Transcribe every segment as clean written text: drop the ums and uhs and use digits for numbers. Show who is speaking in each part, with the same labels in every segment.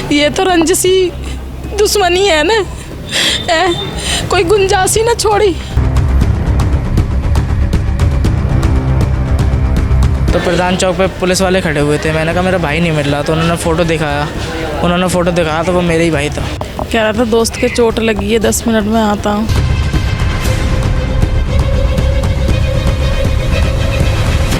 Speaker 1: ये तो रंजिशी दुश्मनी है ना, कोई गुंजाइश ही ना छोड़ी।
Speaker 2: तो प्रधान चौक पे पुलिस वाले खड़े हुए थे, मैंने कहा मेरा भाई नहीं मिल रहा, तो उन्होंने फ़ोटो दिखाया। उन्होंने फ़ोटो दिखाया तो वो मेरा ही भाई था।
Speaker 1: कह रहा था दोस्त के चोट लगी है, 10 मिनट में आता हूँ।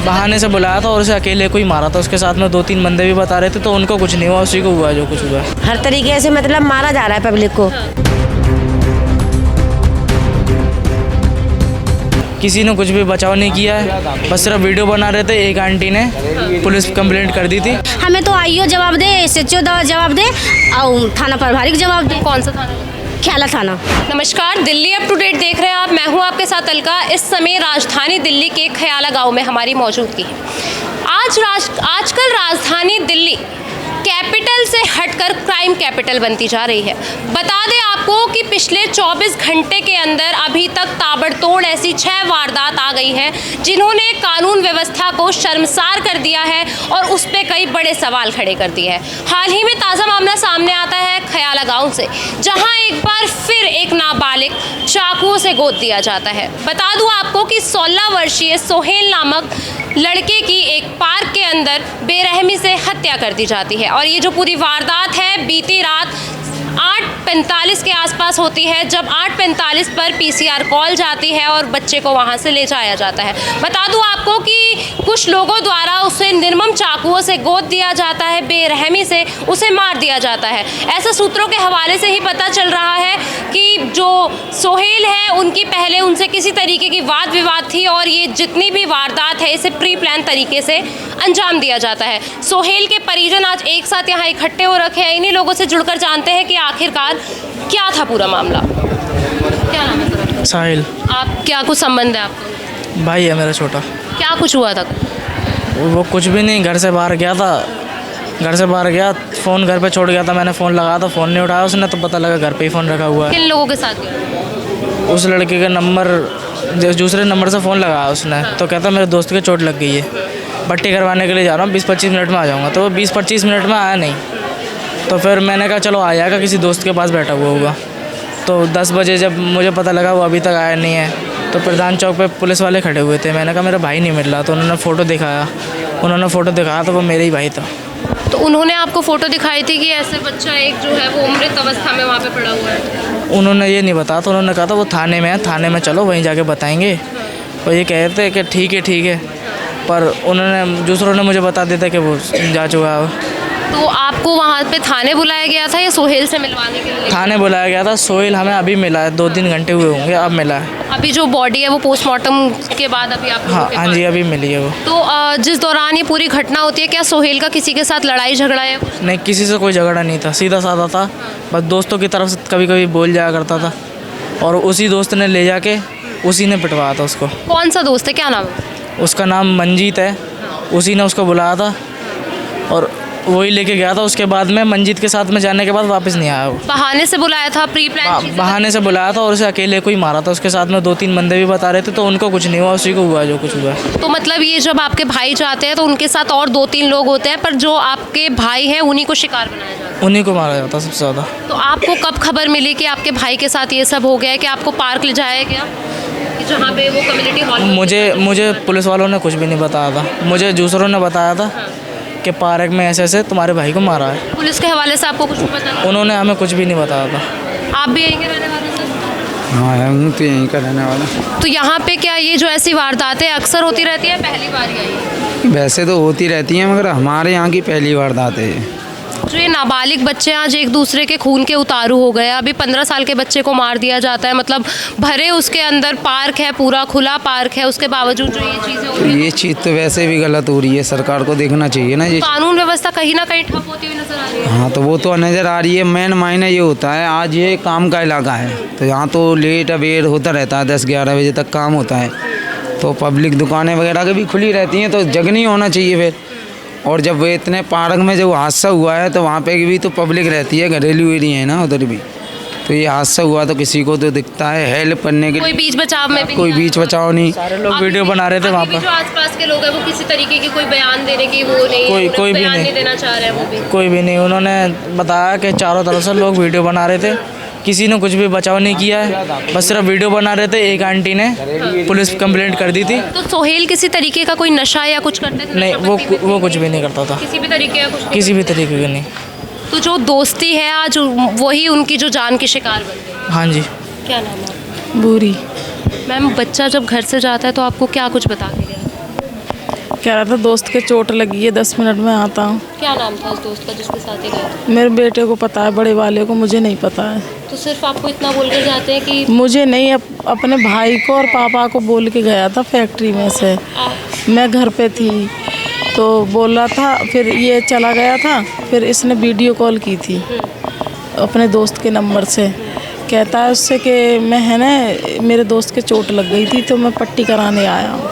Speaker 2: बहाने से बुलाया था और उसे अकेले को ही मारा था। उसके साथ में 2-3 बंदे भी बता रहे थे, तो उनको कुछ नहीं हुआ, उसी को हुआ जो कुछ हुआ।
Speaker 3: हर तरीके से मतलब मारा जा रहा है पब्लिक को।
Speaker 2: किसी ने कुछ भी बचाव नहीं किया है, बस सिर्फ वीडियो बना रहे थे। एक आंटी ने पुलिस कंप्लेंट कर दी थी।
Speaker 3: हमें तो आईओ जवाब दे, एसएचओ जवाब दे और थाना प्रभारी जवाब दे।
Speaker 4: कौन सा थाना?
Speaker 3: ख्याला थाना।
Speaker 4: नमस्कार, दिल्ली अप टू डेट देख रहे हैं आप। मैं हूं आपके साथ अलका। इस समय राजधानी दिल्ली के ख्याला गांव में हमारी मौजूदगी है। आजकल राजधानी दिल्ली कैपिटल से हटकर क्राइम कैपिटल बनती जा रही है। बता दें आपको कि पिछले 24 घंटे के अंदर अभी तक ताबड़तोड़ ऐसी 6 वारदात आ गई हैं जिन्होंने कानून व्यवस्था को शर्मसार कर दिया है और उस पर कई बड़े सवाल खड़े कर दिए हैं। हाल ही में ताज़ा मामला सामने आता है ख्याला गांव से, जहां एक बार फिर एक नाबालिग चाकुओं से गोद दिया जाता है। बता दूं आपको कि 16 वर्षीय सोहेल नामक लड़के की एक पार्क के अंदर बेरहमी से हत्या कर दी जाती है। और ये जो पूरी वारदात है बीती रात 8:45 के आसपास होती है, जब 8:45 पर पीसीआर कॉल जाती है और बच्चे को वहां से ले जाया जाता है। बता दूं आपको कि कुछ लोगों द्वारा उसे निर्मम चाकुओं से गोद दिया जाता है, बेरहमी से उसे मार दिया जाता है। ऐसा सूत्रों के हवाले से ही पता चल रहा है कि जो सोहेल है उनकी पहले उनसे किसी तरीके की वाद विवाद थी और ये जितनी भी वारदात है इसे प्री प्लान तरीके से अंजाम दिया जाता है। सोहेल के परिजन आज एक साथ यहाँ इकट्ठे हो रखे हैं। इन्हीं लोगों से जुड़कर जानते हैं कि आखिरकार क्या था पूरा मामला। क्या नाम है सर?
Speaker 2: साहिल।
Speaker 4: आप क्या कुछ संबंध है आपका?
Speaker 2: भाई है मेरा छोटा।
Speaker 4: क्या कुछ हुआ था?
Speaker 2: वो कुछ भी नहीं, घर से बाहर गया था, घर से बाहर गया, फ़ोन घर पे छोड़ गया था। मैंने फ़ोन लगाया तो फ़ोन नहीं उठाया उसने, तो पता लगा घर पे ही फ़ोन रखा हुआ है।
Speaker 4: किन लोगों के साथ गया?
Speaker 2: उस लड़के का नंबर, दूसरे नंबर से फ़ोन लगाया उसने, तो कहता मेरे दोस्त के चोट लग गई है, पट्टी करवाने के लिए जा रहा हूँ, 20-25 मिनट में आ जाऊँगा। तो वो 20-25 मिनट में आया नहीं। तो फिर मैंने कहा चलो आ जाएगा, किसी दोस्त के पास बैठा हुआ होगा। तो 10 बजे जब मुझे पता लगा वो अभी तक आया नहीं है, तो प्रधान चौक पे पुलिस वाले खड़े हुए थे। मैंने कहा मेरा भाई नहीं मिल रहा, तो उन्होंने फ़ोटो दिखाया। उन्होंने फ़ोटो दिखाया तो वो मेरा ही भाई था।
Speaker 4: तो उन्होंने आपको फ़ोटो दिखाई थी कि ऐसे बच्चा एक जो है वो मृत अवस्था में वहाँ पे पड़ा हुआ है?
Speaker 2: उन्होंने ये नहीं बताया, तो उन्होंने कहा था वो थाने में है, थाने में चलो वहीं जाके बताएंगे। और ये कह रहे थे कि ठीक है, पर उन्होंने दूसरों ने मुझे बता दिया था कि वो जा चुका है।
Speaker 4: तो आपको वहाँ पे थाने बुलाया गया था या सोहेल से मिलवाने के लिए?
Speaker 2: थाने बुलाया गया था। सोहेल हमें अभी मिला है, 2-3 घंटे हुए होंगे, अब मिला है।
Speaker 4: अभी जो बॉडी है वो पोस्टमार्टम के बाद अभी आप लोगों के
Speaker 2: हाँ
Speaker 4: पास?
Speaker 2: जी, अभी मिली है वो।
Speaker 4: तो जिस दौरान ये पूरी घटना होती है, क्या सोहेल का किसी के साथ लड़ाई झगड़ा है?
Speaker 2: नहीं, किसी से कोई झगड़ा नहीं था, सीधा साधा था। बस दोस्तों की तरफ से कभी कभी बोल जाया करता था, और उसी दोस्त ने ले जाके उसी ने पिटवाया था उसको।
Speaker 4: कौन सा दोस्त है, क्या नाम है?
Speaker 2: उसका नाम मंजीत है, उसी ने उसको बुलाया था और वही लेके गया था। उसके बाद में मंजीत के साथ में जाने के बाद वापस नहीं आया वो।
Speaker 4: बहाने से बुलाया था, प्री प्लान?
Speaker 2: बहाने से बुलाया था और उसे अकेले को ही मारा था। उसके साथ में 2-3 बंदे भी बता रहे थे, तो उनको कुछ नहीं हुआ, उसी को हुआ जो कुछ हुआ।
Speaker 4: तो मतलब ये जब आपके भाई जाते हैं तो उनके साथ और 2-3 लोग होते हैं, पर जो आपके भाई हैं उन्हीं को शिकार बनाया जाता है?
Speaker 2: उन्हीं को मारा जाता सबसे ज़्यादा।
Speaker 4: तो आपको कब खबर मिली कि आपके भाई के साथ ये सब हो गया है, कि आपको पार्क ले जाया गया जहाँ पे वो कम्युनिटी हॉल?
Speaker 2: मुझे पुलिस वालों ने कुछ भी नहीं बताया था, मुझे दूसरों ने बताया था कि पार्क में ऐसे तुम्हारे भाई को मारा है।
Speaker 4: पुलिस के हवाले से आपको कुछ भी पता नहीं?
Speaker 2: उन्होंने हमें कुछ भी नहीं बताया था।
Speaker 4: आप भी यहीं के रहने वाले सर?
Speaker 5: हाँ, हूँ तो यहीं का रहने वाला।
Speaker 4: तो यहाँ पे क्या ये जो ऐसी वारदातें अक्सर होती रहती है, पहली बार ही आई है?
Speaker 5: वैसे तो होती रहती हैं, मगर हमारे यहाँ की पहली वारदात है।
Speaker 4: जो ये नाबालिग बच्चे आज एक दूसरे के खून के उतारू हो गए। अभी 15 साल के बच्चे को मार दिया जाता है, मतलब भरे उसके अंदर पार्क है, पूरा खुला पार्क है, उसके बावजूद जो ये चीज़ें हो रही है,
Speaker 5: ये चीज़ तो वैसे भी गलत हो रही है, सरकार को देखना चाहिए ना ये।
Speaker 4: कानून व्यवस्था कहीं ना कहीं ठप होती हुई नजर आ रही है।
Speaker 5: हाँ, तो वो तो नज़र आ रही है। मेन मायने ये होता है, आज ये काम का इलाका है, तो यहाँ तो लेट अवेयर होता रहता है, 10-11 बजे तक काम होता है, तो पब्लिक दुकानें वगैरह की भी खुली रहती हैं, तो जगनी होना चाहिए फिर। और जब वो इतने पार्क में जो हादसा हुआ है तो वहाँ पे भी तो पब्लिक रहती है, घरेलू एरिया है ना उधर भी, तो ये हादसा हुआ तो किसी को तो दिखता है हेल्प करने के
Speaker 4: कोई
Speaker 5: लिए,
Speaker 4: बीच बचाव में भी
Speaker 5: कोई
Speaker 4: नहीं
Speaker 5: बीच बचाव नहीं।
Speaker 2: सारे लोग
Speaker 4: अभी
Speaker 2: वीडियो
Speaker 4: भी-
Speaker 2: बना रहे थे
Speaker 4: अभी
Speaker 2: वहाँ
Speaker 4: भी
Speaker 2: पर,
Speaker 4: जो आसपास के लोग हैं वो किसी तरीके की कोई बयान देने की वो नहीं,
Speaker 2: कोई भी
Speaker 4: बयान
Speaker 2: नहीं।
Speaker 4: देना चाह रहे हैं वो भी।
Speaker 2: कोई भी नहीं। उन्होंने बताया कि चारों तरफ से लोग वीडियो बना रहे थे, किसी ने कुछ भी बचाव नहीं किया है, बस सिर्फ वीडियो बना रहे थे। एक आंटी ने पुलिस कंप्लेंट कर दी थी।
Speaker 4: तो सोहेल किसी तरीके का कोई नशा या कुछ करते थे?
Speaker 2: नहीं,
Speaker 4: नशा पत्ती
Speaker 2: वो कुछ भी नहीं करता था,
Speaker 4: किसी भी तरीके का कुछ नहीं?
Speaker 2: किसी भी तरीके का नहीं।
Speaker 4: तो जो दोस्ती है आज वही उनकी जो जान की शिकार बन गई।
Speaker 2: हाँ जी।
Speaker 4: क्या नाम है आपका?
Speaker 1: बुरी
Speaker 4: मैम, बच्चा जब घर से जाता है तो आपको क्या कुछ बता के गया?
Speaker 1: कह रहा था दोस्त के चोट लगी है, 10 मिनट में आता हूँ।
Speaker 4: क्या नाम था उस दोस्त का जिसके साथ ही गए?
Speaker 1: मेरे बेटे को पता है, बड़े वाले को मुझे नहीं पता है।
Speaker 4: तो सिर्फ आपको इतना बोल के जाते हैं कि
Speaker 1: मुझे नहीं, अपने भाई को और पापा को बोल के गया था फैक्ट्री में से। मैं घर पे थी तो बोल रहा था, फिर ये चला गया था। फिर इसने वीडियो कॉल की थी अपने दोस्त के नंबर से। कहता है उससे कि मैं है ना, मेरे दोस्त के चोट लग गई थी तो मैं पट्टी कराने आया हूँ।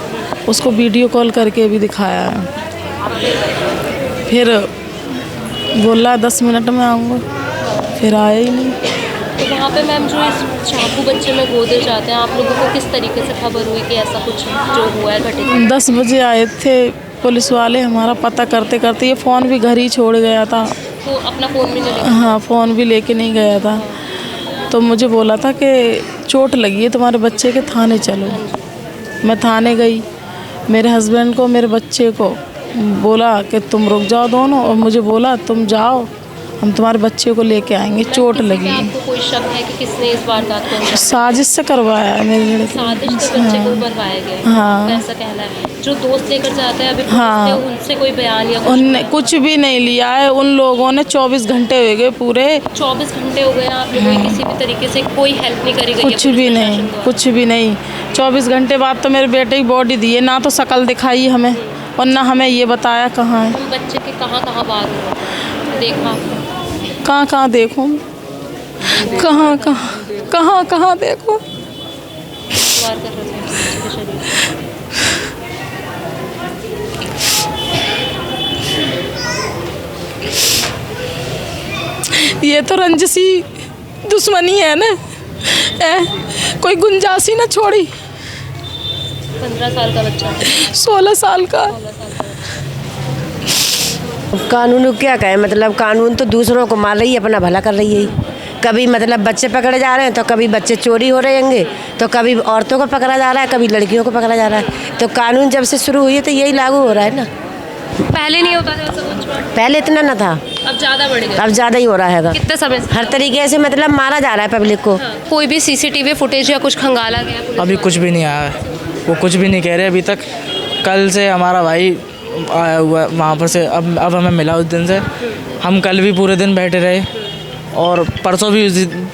Speaker 1: उसको वीडियो कॉल करके भी दिखाया है। फिर बोला 10 मिनट में आऊँगा, फिर आया ही नहीं।
Speaker 4: तो वहाँ पे मैम जो इस चाकू बच्चे में गोदे जाते हैं, आप लोगों को किस तरीके से खबर हुई कि ऐसा कुछ जो हुआ है घटित?
Speaker 1: 10 बजे आए थे पुलिस वाले, हमारा पता करते करते ये फ़ोन भी घर ही छोड़ गया था।
Speaker 4: तो अपना फ़ोन भी नहीं लेके?
Speaker 1: हाँ, फ़ोन भी लेके नहीं गया था। तो मुझे बोला था कि चोट लगी है तुम्हारे बच्चे के, थाने चलो। मैं थाने गई, मेरे हस्बैंड को मेरे बच्चे को बोला कि तुम रुक जाओ दोनों, और मुझे बोला तुम जाओ, हम तुम्हारे बच्चे को लेके आएंगे, चोट लगी है।
Speaker 4: आपको कोई शक है कि किसने इस वारदात को अंजाम?
Speaker 1: साजिश से करवाया है मेरे लड़के।
Speaker 4: साजिश से बच्चे को मरवाया गया है?
Speaker 1: हाँ।
Speaker 4: ऐसा कहना है। जो दोस्त लेकर जाते हैं अभी पुलिस
Speaker 1: हाँ।
Speaker 4: ने उनसे कोई बयान या कुछ?
Speaker 1: उनने कुछ भी नहीं लिया है। उन लोगों ने 24 घंटे हो गए पूरे,
Speaker 4: 24 घंटे हो गए हैं, आप लोगों की किसी भी तरीके से कोई हेल्प नहीं करी गई है
Speaker 1: कुछ
Speaker 4: पुलिस
Speaker 1: भी
Speaker 4: प्रशासन
Speaker 1: नहीं,
Speaker 4: द्वारा?
Speaker 1: कुछ भी नहीं। 24 घंटे बाद तो मेरे बेटे की बॉडी दी है, ना तो शकल दिखाई हमें और ना हमें ये बताया कहाँ है।
Speaker 4: हम बच्चे के कहाँ कहाँ बाहर हुए देखा आपने?
Speaker 1: कहाँ कहाँ देखूँ, कहाँ कहाँ कहाँ कहाँ देखूँ।
Speaker 4: वार कर रहे थे बच्चे के शरीर?
Speaker 1: ये तो रंजसी दुश्मनी है ना, कोई गुंजाइश ही ना छोड़ी।
Speaker 4: 15 साल का बच्चा,
Speaker 1: 16 साल का।
Speaker 4: 16 साल का बच्चा।
Speaker 6: कानून को क्या कहें, मतलब कानून तो दूसरों को मार रही है, अपना भला कर रही है। कभी मतलब बच्चे पकड़े जा रहे हैं तो कभी बच्चे चोरी हो रहे होंगे, तो कभी औरतों को पकड़ा जा रहा है, कभी लड़कियों को पकड़ा जा रहा है। तो कानून जब से शुरू हुई है तो यही लागू हो रहा है ना।
Speaker 4: पहले नहीं होता था ऐसा कुछ?
Speaker 6: पहले इतना ना था,
Speaker 4: अब ज़्यादा बढ़ गया।
Speaker 6: अब ज़्यादा ही हो रहा है।
Speaker 4: कितने समय से?
Speaker 6: हर तरीके से मतलब मारा जा रहा है पब्लिक को।
Speaker 4: कोई भी सीसीटीवी फुटेज या कुछ खंगाला गया पुलिस
Speaker 2: अभी कुछ भी नहीं आया है, वो कुछ भी नहीं कह रहे अभी तक। कल से हमारा भाई आया हुआ है वहाँ पर से, अब हमें मिला उस दिन से। हम कल भी पूरे दिन बैठे रहे और परसों भी उस दिन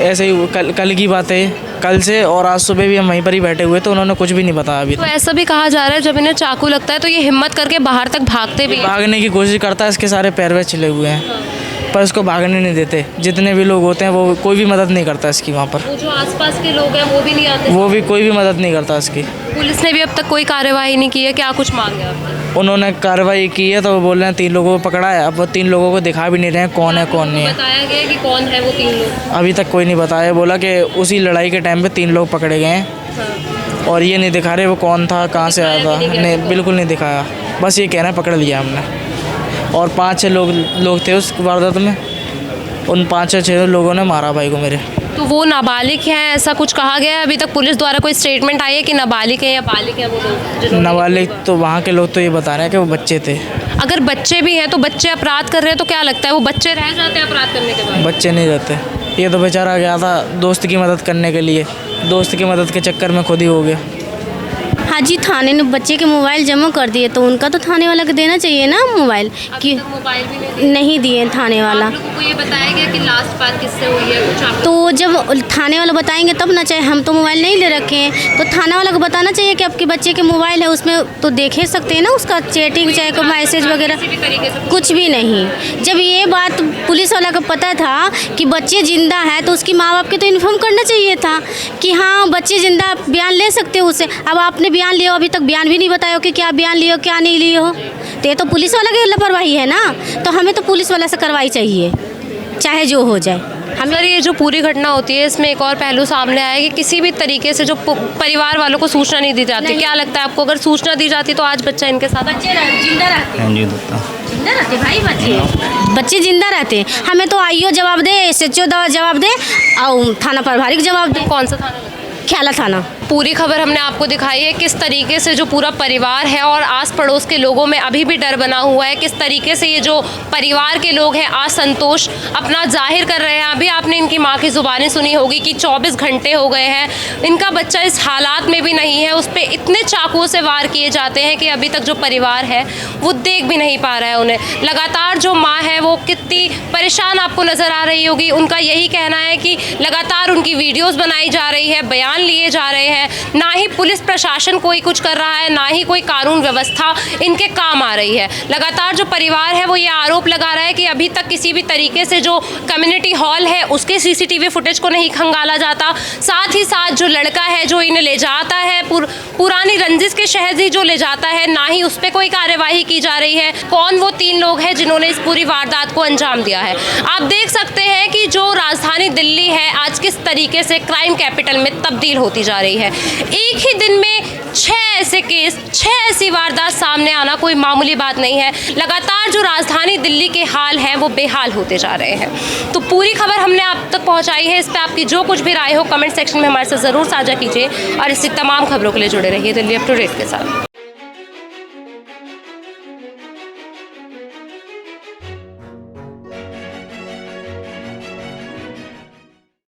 Speaker 2: ऐसे ही। कल की बात है, कल से, और आज सुबह भी हम वहीं पर ही बैठे हुए तो उन्होंने कुछ भी नहीं बताया अभी
Speaker 4: तो
Speaker 2: तक।
Speaker 4: ऐसा भी कहा जा रहा है जब इन्हें चाकू लगता है तो ये हिम्मत करके बाहर तक भागते भी हैं।
Speaker 2: भागने की कोशिश करता है, इसके सारे पैर वैर छिले हुए हैं, पर इसको भागने नहीं देते। जितने भी लोग होते हैं वो कोई भी मदद नहीं करता इसकी वहाँ पर,
Speaker 4: वो जो आसपास के लोग हैं वो भी नहीं आते?
Speaker 2: वो भी कोई भी मदद नहीं करता इसकी।
Speaker 4: पुलिस ने भी अब तक कोई कार्यवाही नहीं की है? क्या कुछ मांगे आपने?
Speaker 2: उन्होंने कार्रवाई की है तो वो बोल रहे हैं 3 लोगों को पकड़ा है। अब वो 3 लोगों को दिखा भी नहीं रहे हैं कौन है कौन नहीं है।
Speaker 4: बताया गया है कि कौन है वो 3 लोग?
Speaker 2: अभी तक कोई नहीं बताया। बोला कि उसी लड़ाई के टाइम पे 3 लोग पकड़े गए हैं और ये नहीं दिखा रहे वो कौन था, कहाँ से आया था। नहीं, बिल्कुल नहीं दिखाया, बस ये कह रहे हैं पकड़ लिया हमने। और 5-6 लोग थे उस वारदात में, उन 5-6 लोगों ने मारा भाई को मेरे।
Speaker 4: तो वो नाबालिग हैं ऐसा कुछ कहा गया है? अभी तक पुलिस द्वारा कोई स्टेटमेंट आई है कि नाबालिग है या बालिग है वो लोग जिन्होंने-
Speaker 2: नाबालिग तो वहाँ के लोग तो ये बता रहे हैं कि वो बच्चे थे।
Speaker 4: अगर बच्चे भी हैं तो बच्चे अपराध कर रहे हैं तो क्या लगता है वो बच्चे रह जाते हैं अपराध करने के बाद?
Speaker 2: बच्चे नहीं रहते। ये तो बेचारा गया था दोस्त की मदद करने के लिए, दोस्त की मदद के चक्कर में खुद ही हो गया।
Speaker 3: हाँ जी, थाने ने बच्चे के मोबाइल जमा कर दिए तो उनका तो थाने वाला को देना चाहिए ना मोबाइल, कि
Speaker 4: मोबाइल भी नहीं
Speaker 3: नहीं दिए थाने वाला।
Speaker 4: आप लोगों को ये बताया गया कि लास्ट बात किससे हुई है कुछ आपको?
Speaker 3: तो जब थाने वाला बताएंगे तब ना, चाहे हम तो मोबाइल नहीं ले रखे हैं तो थाना वाला को बताना चाहिए कि आपके बच्चे के मोबाइल है, उसमें तो देख ही सकते हैं ना उसका चैटिंग, चाहे कोई मैसेज वगैरह।
Speaker 4: किसी भी तरीके से
Speaker 3: कुछ भी नहीं। जब ये बात पुलिस वाला को पता था कि बच्चे ज़िंदा है तो उसकी माँ बाप के तो इन्फॉर्म करना चाहिए था कि हाँ बच्चे ज़िंदा, बयान ले सकते हो उससे। अब आपने बयान लिया, अभी तक बयान भी नहीं बताया हो कि क्या बयान लियो क्या नहीं लिए हो, तो ये तो पुलिस वाला की लापरवाही है ना। तो हमें तो पुलिस वाला से कार्रवाई चाहिए, चाहे जो हो जाए।
Speaker 4: सर ये जो पूरी घटना होती है इसमें एक और पहलू सामने आया कि किसी भी तरीके से जो परिवार वालों को सूचना नहीं दी जाती। क्या लगता है आपको, अगर सूचना दी जाती तो आज बच्चा इनके साथ
Speaker 3: जिंदा रहते
Speaker 5: हाँ जी दत्ता
Speaker 3: जिंदा रहते भाई बच्चे जिंदा रहते। हमें तो आईओ जवाब दे, SHO जवाब दे और थाना प्रभारी जवाब दे।
Speaker 4: कौन सा थाना?
Speaker 3: ख्याला थाना।
Speaker 4: पूरी खबर हमने आपको दिखाई है किस तरीके से जो पूरा परिवार है और आस पड़ोस के लोगों में अभी भी डर बना हुआ है, किस तरीके से ये जो परिवार के लोग हैं असंतोष अपना जाहिर कर रहे हैं। अभी आपने इनकी माँ की ज़ुबानें सुनी होगी कि 24 घंटे हो गए हैं, इनका बच्चा इस हालात में भी नहीं है, उस पर इतने चाकुओं से वार किए जाते हैं कि अभी तक जो परिवार है वो देख भी नहीं पा रहा है उन्हें। लगातार जो माँ है वो कितनी परेशान आपको नज़र आ रही होगी। उनका यही कहना है कि लगातार उनकी वीडियोज़ बनाई जा रही है, बयान लिए जा रहे हैं, ना ही पुलिस प्रशासन कोई कुछ कर रहा है, ना ही कोई कानून व्यवस्था इनके काम आ रही है। लगातार जो परिवार है वो ये आरोप लगा रहा है कि अभी तक किसी भी तरीके से जो कम्युनिटी हॉल है उसके CCTV फुटेज को नहीं खंगाला जाता। साथ ही साथ जो लड़का है जो इन्हें ले जाता है पुरानी रंजिश के शहर ही जो ले जाता है, ना ही उस पर कोई कार्यवाही की जा रही है। कौन वो 3 लोग हैं जिन्होंने इस पूरी वारदात को अंजाम दिया है। आप देख सकते हैं कि जो राजधानी दिल्ली है आज किस तरीके से क्राइम कैपिटल में तब्दील होती जा रही है। एक ही दिन में 6 ऐसे केस, 6 ऐसी वारदात सामने आना कोई मामूली बात नहीं है। लगातार जो राजधानी दिल्ली के हाल हैं वो बेहाल होते जा रहे हैं। तो पूरी खबर हमने आप तक पहुंचाई है। इस पर आपकी जो कुछ भी राय हो कमेंट सेक्शन में हमारे साथ ज़रूर साझा कीजिए और इससे तमाम खबरों के लिए जुड़े रहिए दिल्ली अप टू डेट के साथ।